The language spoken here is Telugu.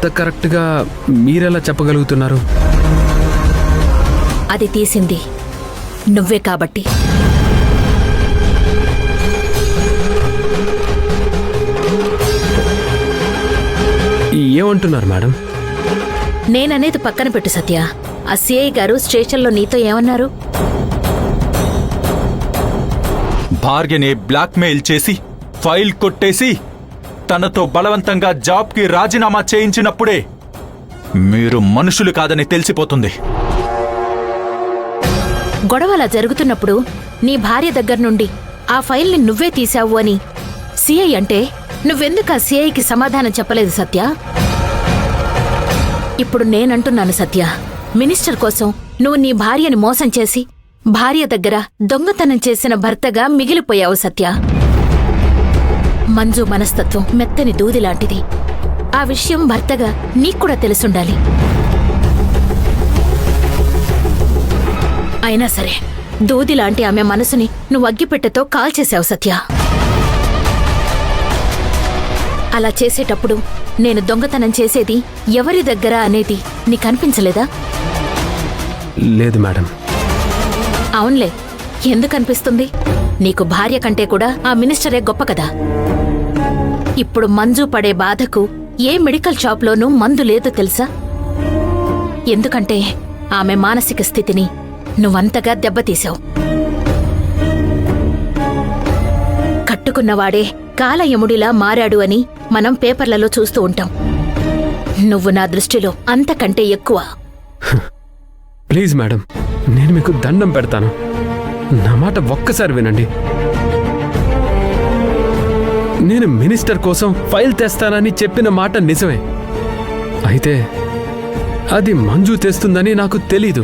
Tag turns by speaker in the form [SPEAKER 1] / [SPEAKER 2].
[SPEAKER 1] అంత కరెక్ట్గా మీరెలా చెప్పగలుగుతున్నారు?
[SPEAKER 2] అది తీసింది నువ్వే కాబట్టి.
[SPEAKER 1] ఏమంటున్నారు మేడం?
[SPEAKER 2] నేననేది పక్కన పెట్టు సత్య. ఆ సిఐ గారు స్టేషన్లో నీతో ఏమన్నారు?
[SPEAKER 3] భార్యని బ్లాక్మెయిల్ చేసి ఫైల్ కొట్టేసి తనతో బలవంతంగా జాబ్కి రాజీనామా చేయించినప్పుడే మీరు మనుషులు కాదని తెలిసిపోతుంది.
[SPEAKER 2] గొడవలా జరుగుతున్నప్పుడు నీ భార్య దగ్గర నుండి ఆ ఫైల్ని నువ్వే తీశావు అని సిఐ అంటే నువ్వెందుకు ఆ సిఐకి సమాధానం చెప్పలేదు సత్య? ఇప్పుడు నేనంటున్నాను సత్య, మినిస్టర్ కోసం నువ్వు నీ భార్యని మోసం చేసి భార్య దగ్గర దొంగతనం చేసిన భర్తగా మిగిలిపోయావు సత్య. మంజు మనస్తత్వం మెత్తని దూదిలాంటిది. ఆ విషయం భర్తగా నీక్కూడా తెలుసుండాలి. అయినా సరే దూదిలాంటి ఆమె మనసుని నువ్వు అగ్గిపెట్టెతో కాల్చేశావు సత్య. అలా చేసేటప్పుడు నేను దొంగతనం చేసేది ఎవరి దగ్గర అనేది నీకనిపించలేదా?
[SPEAKER 1] లేదు మేడం.
[SPEAKER 2] అవునులే, ఎందుకనిపిస్తుంది? నీకు భార్య కంటే కూడా ఆ మినిస్టరే గొప్ప కదా. ఇప్పుడు మంజు పడే బాధకు ఏ మెడికల్ షాప్లోనూ మందు లేదు తెలుసా? ఎందుకంటే ఆమె మానసిక స్థితిని నువ్వంతగా దెబ్బతీశావు. కట్టుకున్నవాడే కాలయముడిలా మారాడు అని మనం పేపర్లలో చూస్తూ ఉంటాం. నువ్వు నా దృష్టిలో అంతకంటే ఎక్కువ.
[SPEAKER 1] ప్లీజ్ మేడం, నేను మీకు దండం పెడతాను. నా మాట ఒక్కసారి వినండి. నేను మినిస్టర్ కోసం ఫైల్ తెస్తానని చెప్పిన మాట నిజమే. అయితే అది మంజు తెస్తుందని నాకు తెలీదు.